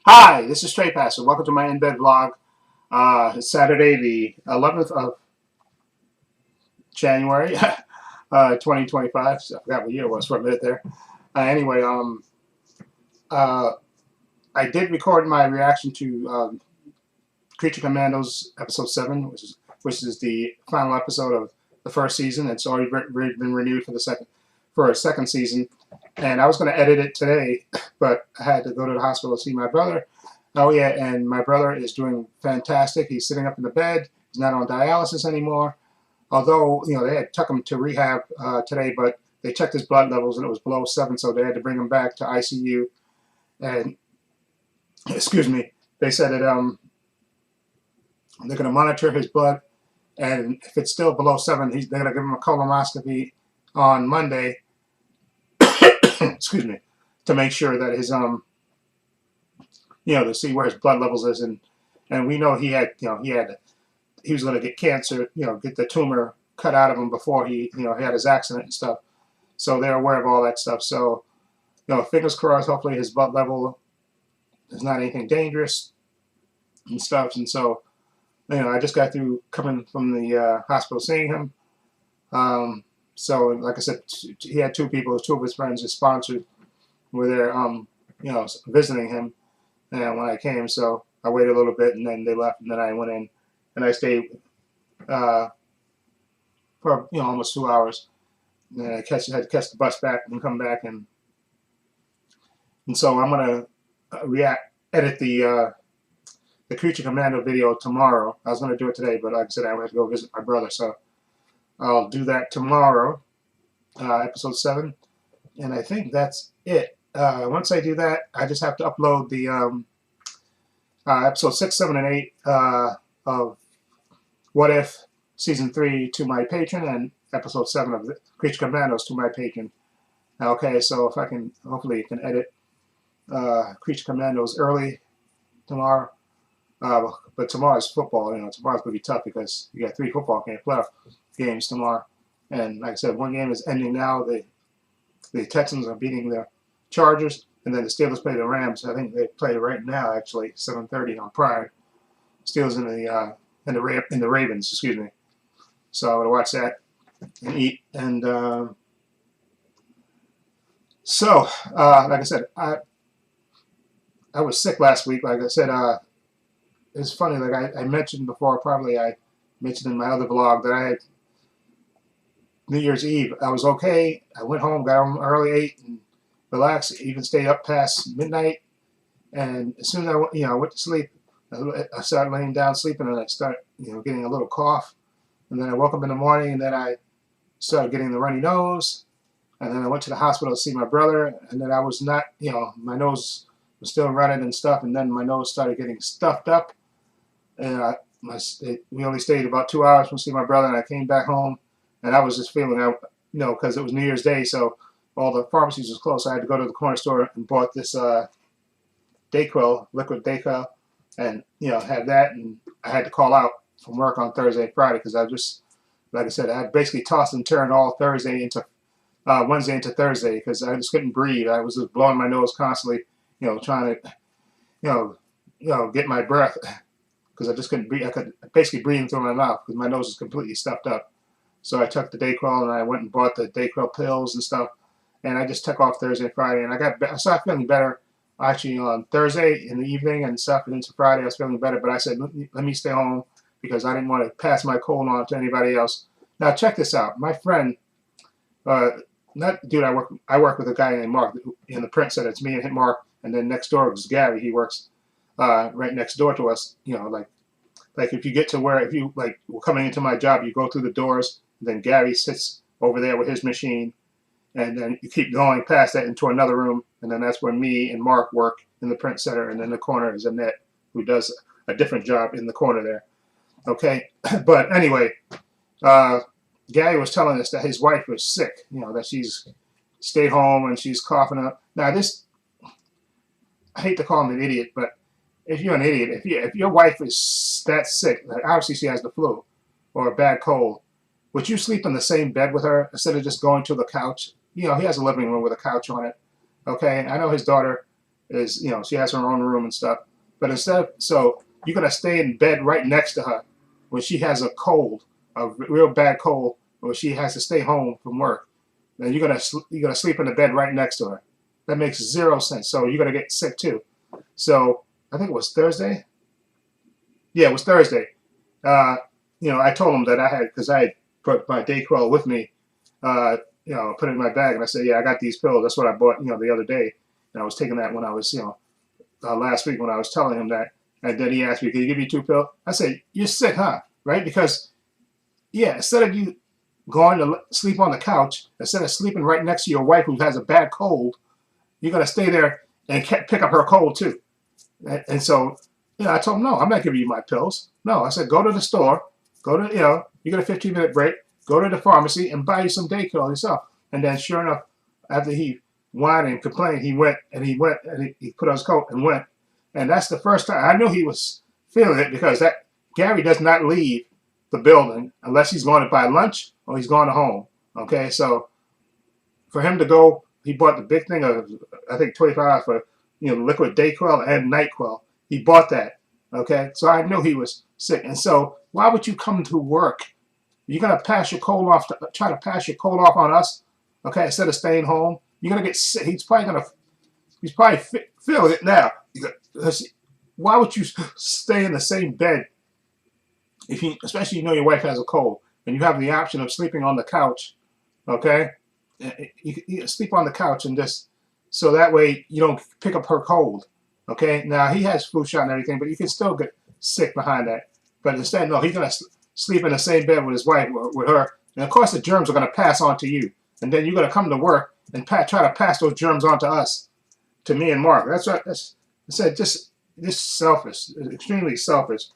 Hi, this is Trepacer. Welcome to my In Bed vlog. It's Saturday, the 11th of January, 2025. So I forgot what year it was for a minute there. Anyway, uh, I did record my reaction to Creature Commandos episode 7, which is the final episode of the first season. It's already been renewed for a second season, and I was going to edit it today, but I had to go to the hospital to see my brother. Oh yeah, and my brother is doing fantastic. He's sitting up in the bed. He's not on dialysis anymore. Although they had took him to rehab today, but they checked his blood levels and it was below 7, so they had to bring him back to ICU. And excuse me, they said that they're going to monitor his blood, and if it's still below 7, they're going to give him a colonoscopy on Monday. Excuse me, to make sure that his to see where his blood levels is, and we know he was going to get cancer, get the tumor cut out of him before he had his accident and stuff. So they're aware of all that stuff. So fingers crossed. Hopefully his blood level is not anything dangerous and stuff. And so I just got through coming from the hospital seeing him. So like I said, he had two of his friends, his sponsors, were there, visiting him. And when I came, so I waited a little bit, and then they left, and then I went in, and I stayed for almost 2 hours. And I had to catch the bus back and come back, and so I'm gonna edit the Creature Commando video tomorrow. I was gonna do it today, but like I said, I went to go visit my brother, so I'll do that tomorrow, episode 7, and I think that's it. Once I do that, I just have to upload the episode 6, 7, and 8 of What If Season 3 to my patron, and episode 7 of the Creature Commandos to my patron. Okay, so if I can, hopefully you can edit Creature Commandos early tomorrow. But tomorrow's football. Tomorrow's going to be tough because you got 3 football playoff games tomorrow. And like I said, one game is ending now. The Texans are beating the Chargers, and then the Steelers play the Rams. I think they play right now, actually, 7:30 on Prime. Steelers in the Ravens, excuse me. So I'm gonna watch that and eat. And like I said, I was sick last week. Like I said, it's funny. Like I mentioned before, probably I mentioned in my other vlog that I had New Year's Eve. I was okay. I went home, got home early, ate, and relaxed. Even stayed up past midnight. And as soon as I went to sleep, I started laying down sleeping, and I started getting a little cough. And then I woke up in the morning, and then I started getting the runny nose. And then I went to the hospital to see my brother, and then I was not, my nose was still running and stuff, and then my nose started getting stuffed up. And we only stayed about 2 hours from seeing my brother, and I came back home, and I was just feeling, because it was New Year's Day, so all the pharmacies was closed. So I had to go to the corner store and bought this Dayquil, liquid Dayquil, and had that, and I had to call out from work on Thursday and Friday because I just, like I said, I basically tossed and turned all Thursday into Wednesday into Thursday because I just couldn't breathe. I was just blowing my nose constantly, trying to, get my breath because I just couldn't breathe. I could basically breathe through my mouth because my nose was completely stuffed up. So I took the Dayquil and I went and bought the Dayquil pills and stuff, and I just took off Thursday and Friday, and I started feeling better actually on Thursday in the evening and stuff, and into Friday I was feeling better, but I said, let me stay home because I didn't want to pass my cold on to anybody else. Now check this out. My friend, not dude, I work with a guy named Mark in the print center. It's me and Mark, and then next door is Gary. He works right next door to us. Like if you get to where, if you were coming into my job, you go through the doors, and then Gary sits over there with his machine, and then you keep going past that into another room, and then that's where me and Mark work in the print center, and then the corner is Annette, who does a different job in the corner there. Okay, but anyway, Gary was telling us that his wife was sick, that she's stayed home and she's coughing up. Now this, I hate to call him an idiot, but if you're an idiot, if your wife is that sick, like obviously she has the flu or a bad cold, would you sleep in the same bed with her instead of just going to the couch? He has a living room with a couch on it. Okay, I know his daughter is, she has her own room and stuff. But so you're gonna stay in bed right next to her when she has a cold, a real bad cold, or she has to stay home from work. Then you're gonna sleep in the bed right next to her. That makes zero sense. So you're gonna get sick too. So I think it was Thursday. Yeah, it was Thursday. Uh, I told him that because I had put my Dayquil with me, put it in my bag, and I said, yeah, I got these pills. That's what I bought, the other day. And I was taking that when I was, last week when I was telling him that. And then he asked me, can you give me 2 pills? I said, you're sick, huh? Right? Because, yeah, instead of you going to sleep on the couch, instead of sleeping right next to your wife who has a bad cold, you're going to stay there and pick up her cold too. And so, I told him, no, I'm not giving you my pills. No, I said, go to the store, you get a 15-minute break, go to the pharmacy and buy you some Dayquil yourself. And then sure enough, after he whined and complained, he went and he put on his coat and went. And that's the first time I knew he was feeling it, because that Gary does not leave the building unless he's going to buy lunch or he's going to home. Okay, so for him to go, he bought the big thing of, I think, $25 for liquid Dayquil and NyQuil. He bought that. Okay, so I knew he was sick. And so why would you come to work? You're gonna pass your cold off, try to pass your cold off on us, okay? Instead of staying home, you're gonna get sick. He's probably feeling it now. Why would you stay in the same bed especially your wife has a cold and you have the option of sleeping on the couch, okay? You sleep on the couch and just so that way you don't pick up her cold, okay? Now he has flu shot and everything, but you can still get sick behind that. But instead, no, he's gonna sleep in the same bed with his wife, with her, and of course the germs are gonna pass on to you, and then you're gonna come to work and try to pass those germs on to us, to me and Mark. That's right. I said just selfish, extremely selfish,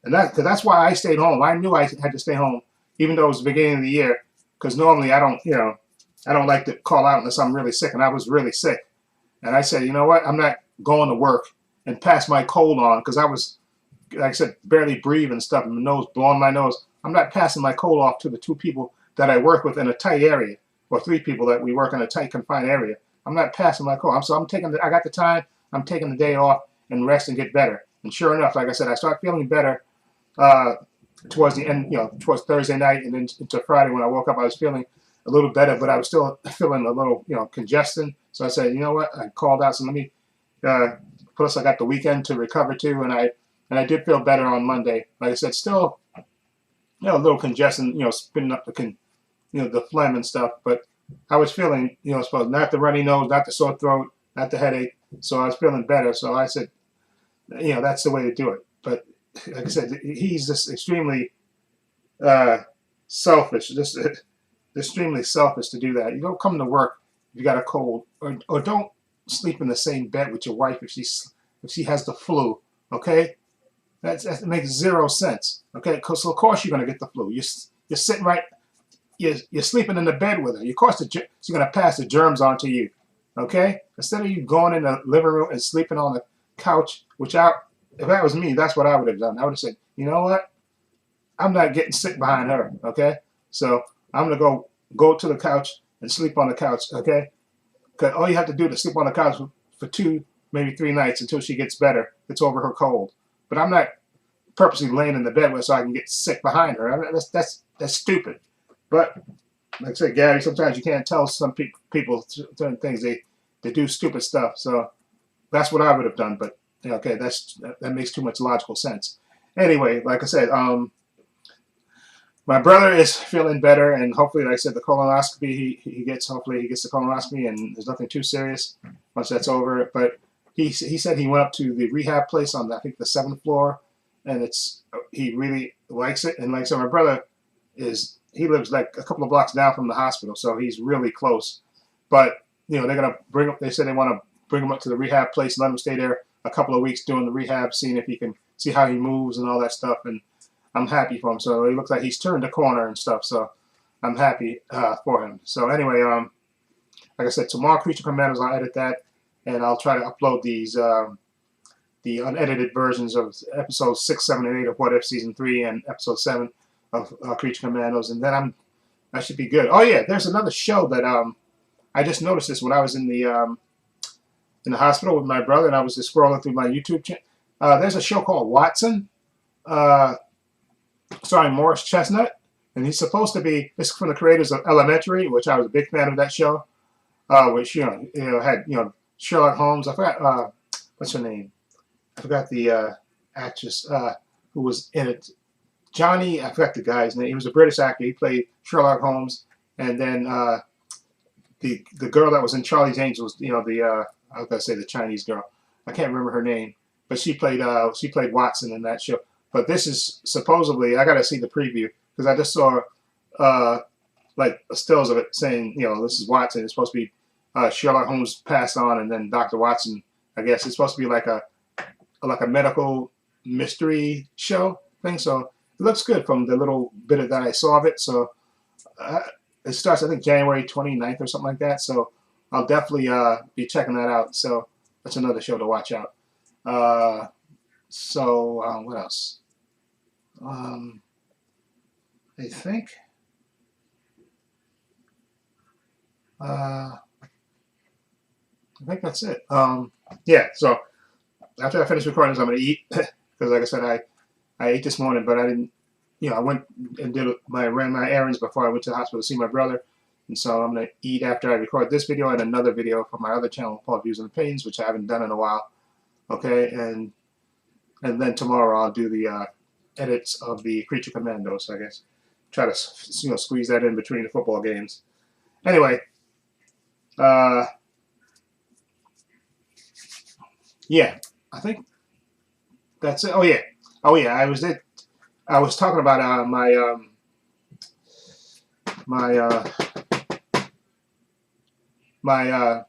and because that's why I stayed home. I knew I had to stay home, even though it was the beginning of the year, because normally I don't like to call out unless I'm really sick, and I was really sick. And I said, you know what? I'm not going to work and pass my cold on, because I was, like I said, barely breathing and stuff, and my nose, blowing my nose. I'm not passing my cold off to the 2 people that I work with in a tight area, or 3 people that we work in a tight, confined area. I'm not passing my cold. So I got the time, I'm taking the day off and rest and get better. And sure enough, like I said, I start feeling better towards the end, towards Thursday night and then into Friday. When I woke up, I was feeling a little better, but I was still feeling a little, congestion. So I said, you know what? I called out, so let me, plus I got the weekend to recover too, and I did feel better on Monday. Like I said, still, a little congestion, spinning up the phlegm and stuff, but I was feeling, not the runny nose, not the sore throat, not the headache. So I was feeling better. So I said, that's the way to do it. But like I said, he's just extremely selfish, just extremely selfish to do that. You don't come to work if you got a cold, or don't sleep in the same bed with your wife if she has the flu. Okay, that makes zero sense. Okay, so of course you're gonna get the flu. You're sitting right. You're sleeping in the bed with her. Of course, she's gonna pass the germs on to you. Okay, instead of you going in the living room and sleeping on the couch, if that was me, that's what I would have done. I would have said, you know what? I'm not getting sick behind her. Okay, so I'm gonna go to the couch and sleep on the couch. Okay, because all you have to do is sleep on the couch for 2, maybe 3 nights until she gets better, gets over her cold. But I'm not purposely laying in the bed with her so I can get sick behind her. I mean, that's stupid. But like I said, Gary, sometimes you can't tell some people certain things. They do stupid stuff. So that's what I would have done. But okay, that makes too much logical sense. Anyway, like I said, my brother is feeling better, and hopefully, like I said, the colonoscopy hopefully he gets the colonoscopy, and there's nothing too serious once that's over. But he said he went up to the rehab place on I think the 7th floor, and he really likes it. And like I said, my brother he lives like a couple of blocks down from the hospital, so he's really close. But they're gonna they said they want to bring him up to the rehab place and let him stay there a couple of weeks doing the rehab, seeing if he can see how he moves and all that stuff. And I'm happy for him. So it looks like he's turned the corner and stuff. So I'm happy for him. So anyway, like I said, tomorrow Creature Commandos, I'll edit that, and I'll try to upload these the unedited versions of episodes 6, 7, and 8 of What If Season 3 and episode 7 of Creature Commandos, and then I should be good. Oh yeah, there's another show that I just noticed this when I was in the in the hospital with my brother, and I was just scrolling through my YouTube channel. There's a show called Watson, uh, starring Morris Chestnut, and he's supposed to be, this is from the creators of Elementary, which I was a big fan of that show, which had Sherlock Holmes. I forgot what's her name. I forgot the actress who was in it. Johnny, I forgot the guy's name. He was a British actor. He played Sherlock Holmes, and then the girl that was in Charlie's Angels, I was gonna say the Chinese girl. I can't remember her name, but she played Watson in that show. But this is supposedly, I gotta see the preview because I just saw uh, like stills of it saying, this is Watson. It's supposed to be Sherlock Holmes passed on, and then Dr. Watson. I guess it's supposed to be like a medical mystery show thing. So it looks good from the little bit that I saw of it. So uh, it starts, I think, January 29th or something like that. So I'll definitely be checking that out. So that's another show to watch out. What else? Um, I think. I think that's it. Yeah. So after I finish recording, I'm gonna eat because, like I said, I ate this morning, but I didn't. I went and ran my errands before I went to the hospital to see my brother, and so I'm gonna eat after I record this video and another video from my other channel called Views and Opinions, which I haven't done in a while. Okay, and then tomorrow I'll do the edits of the Creature Commandos. I guess try to squeeze that in between the football games. Anyway, yeah, I think that's it. Oh yeah, I was talking about my my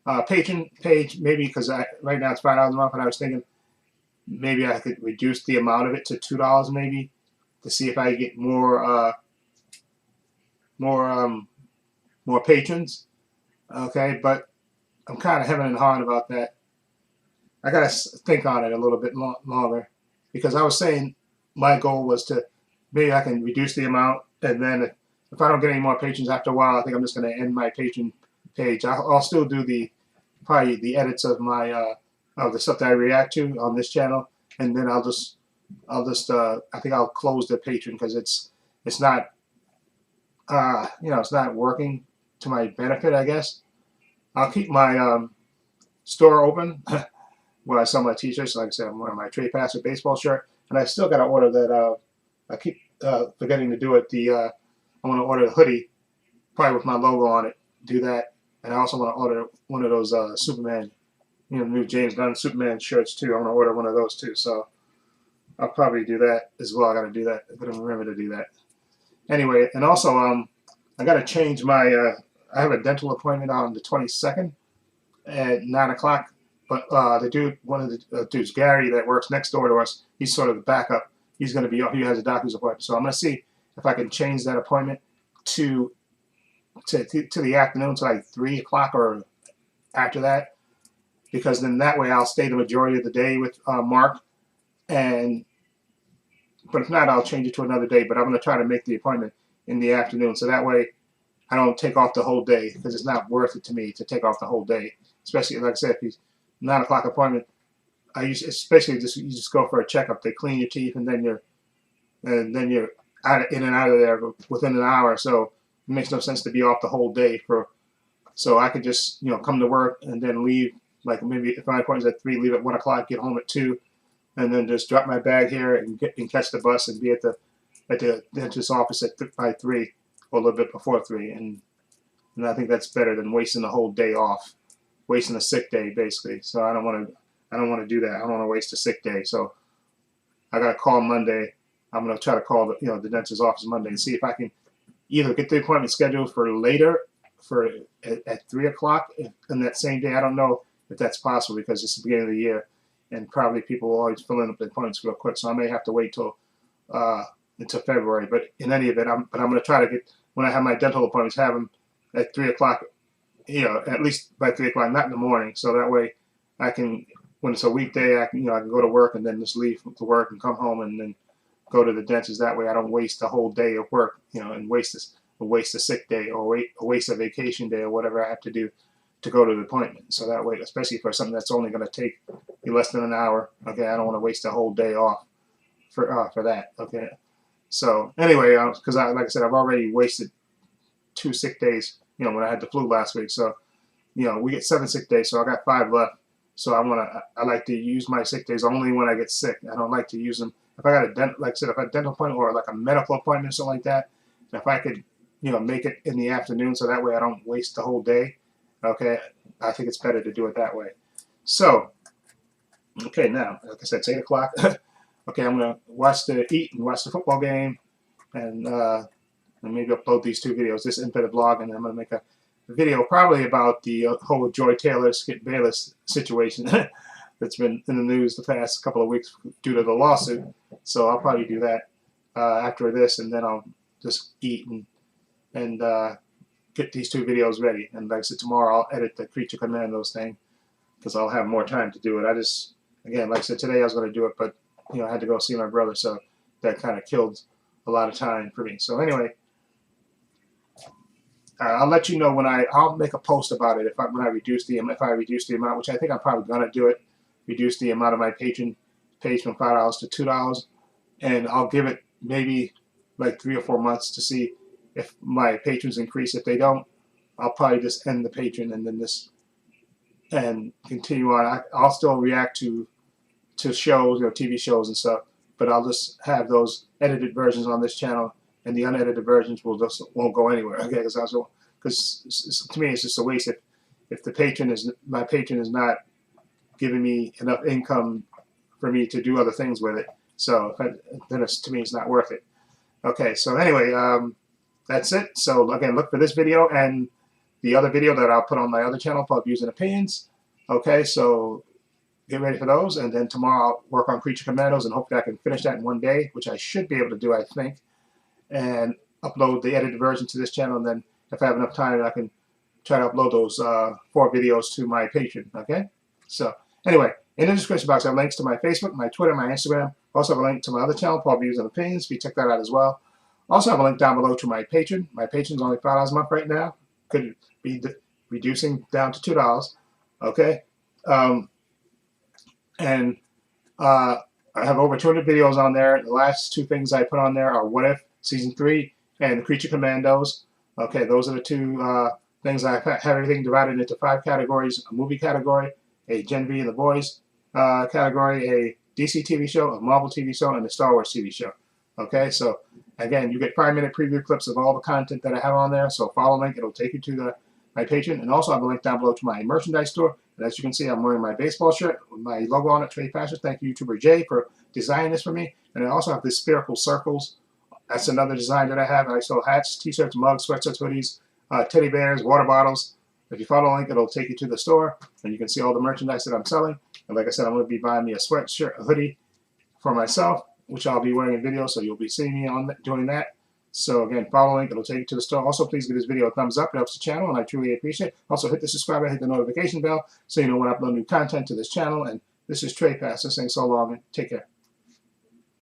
Patreon page, maybe because right now it's $5 a month, and I was thinking maybe I could reduce the amount of it to $2 maybe to see if I get more patrons. Okay, but I'm kind of hemming and hawing about that. I gotta think on it a little bit longer because I was saying my goal was to maybe I can reduce the amount, and then if I don't get any more patrons after a while, I think I'm just going to end my Patreon page. I'll still do probably the edits of my of the stuff that I react to on this channel, and then I'll just I think I'll close the Patreon because it's not it's not working to my benefit, I guess. I'll keep my store open where I sell my t-shirts. Like I said, I'm wearing my Trepacer baseball shirt, and I still got to order that. I keep forgetting to do it. I want to order a hoodie, probably with my logo on it. Do that, and I also want to order one of those Superman, new James Gunn Superman shirts too. I want to order one of those too. So I'll probably do that as well. I got to do that. I got to remember to do that. Anyway, and also I got to change my. I have a dental appointment on the 22nd at 9 o'clock. But one of the dudes, Gary, that works next door to us, he's sort of the backup. He's going to be, he has a doctor's appointment. So I'm going to see if I can change that appointment to the afternoon, to like 3 o'clock or after that. Because then that way I'll stay the majority of the day with Mark. But if not, I'll change it to another day. But I'm going to try to make the appointment in the afternoon. So that way I don't take off the whole day because it's not worth it to me to take off the whole day. Especially, like I said, if he's 9 o'clock appointment, especially you just go for a checkup. They clean your teeth, and then you're in and out of there within an hour. So it makes no sense to be off the whole day so I could just come to work and then leave. Like maybe if my appointment's at 3, leave at 1 o'clock, get home at 2, and then just drop my bag here and catch the bus and be at the dentist's office by 3 or a little bit before 3. And I think that's better than wasting the whole day off, wasting a sick day basically. So I don't want to do that. I don't want to waste a sick day. So I got to call Monday. I'm going to try to call the dentist's office Monday and see if I can either get the appointment scheduled for later at 3 o'clock in that same day. I don't know if that's possible because it's the beginning of the year and probably people will always fill in up the appointments real quick. So I may have to wait until February. But in any event, I'm going to try to get, when I have my dental appointments, have them at 3 o'clock, at least by 3 o'clock, not in the morning. So that way I can, when it's a weekday, I can go to work and then just leave to work and come home and then go to the dentist. That way I don't waste the whole day of work, and waste a sick day or waste a vacation day or whatever I have to do to go to the appointment. So that way, especially for something that's only going to take you less than an hour, okay, I don't want to waste a whole day off for that, okay. So anyway, because like I said, I've already wasted 2 sick days, you know, when I had the flu last week. So, you know, we get 7 sick days, so I got 5 left. So I like to use my sick days only when I get sick. I don't like to use them if I got like I said, if I had a dental appointment or like a medical appointment or something like that. If I could, you know, make it in the afternoon, so that way I don't waste the whole day. Okay, I think it's better to do it that way. So, okay, now, like I said, it's 8 o'clock. Okay, I'm gonna eat and watch the football game, and maybe upload these 2 videos, this In Bed vlog, and I'm gonna make a video probably about the whole Joy Taylor Skip Bayless situation that's been in the news the past couple of weeks due to the lawsuit. So I'll probably do that after this, and then I'll just eat and get these 2 videos ready. And like I said, tomorrow I'll edit the Creature Commandos thing because I'll have more time to do it. I just, again, like I said, today I was going to do it, but you know, I had to go see my brother, so that kind of killed a lot of time for me. So anyway, I'll let you know when I'll make a post about it if I reduce the amount, which I think I'm probably gonna do it. Reduce the amount of my patron page from $5 to $2, and I'll give it maybe like 3 or 4 months to see if my patrons increase. If they don't, I'll probably just end the patron and then and continue on. I'll still react to shows, you know, TV shows and stuff, but I'll just have those edited versions on this channel, and the unedited versions won't go anywhere. Okay, because to me it's just a waste if my patron is not giving me enough income for me to do other things with it. So then to me it's not worth it. Okay, so anyway, that's it. So again, look for this video and the other video that I'll put on my other channel called Views and Opinions. Okay, so get ready for those, and then tomorrow I'll work on Creature Commandos, and hopefully I can finish that in one day, which I should be able to do, I think, and upload the edited version to this channel. And then if I have enough time, I can try to upload those 4 videos to my Patreon. Okay, so anyway, in the description box I have links to my Facebook, my Twitter, my Instagram. Also have a link to my other channel called Views and Opinions. You check that out as well. Also have a link down below to my Patreon. My Patreon's only $5 a month right now. Could be reducing down to $2. Okay. And I have over 200 videos on there. The last 2 things I put on there are What If Season 3 and Creature Commandos. Okay, those are the 2 things. I have everything divided into 5 categories: a movie category, a Gen V and the Boys category, a DC TV show, a Marvel TV show, and a Star Wars TV show. Okay, so again, you get 5-minute preview clips of all the content that I have on there. So follow the link; it'll take you to my Patreon, and also I have a link down below to my merchandise store. And as you can see, I'm wearing my baseball shirt with my logo on it, Trepacer. Thank you, YouTuber Jay, for designing this for me. And I also have this spherical circles. That's another design that I have. I sell hats, t-shirts, mugs, sweatshirts, hoodies, teddy bears, water bottles. If you follow the link, it'll take you to the store, and you can see all the merchandise that I'm selling. And like I said, I'm going to be buying me a sweatshirt, a hoodie for myself, which I'll be wearing in video, so you'll be seeing me on doing that. So again, follow the link, it'll take you to the store. Also, please give this video a thumbs up. It helps the channel, and I truly appreciate it. Also, hit the subscribe button, hit the notification bell, so you know when I upload new content to this channel. And this is Trepacer saying so long, and take care.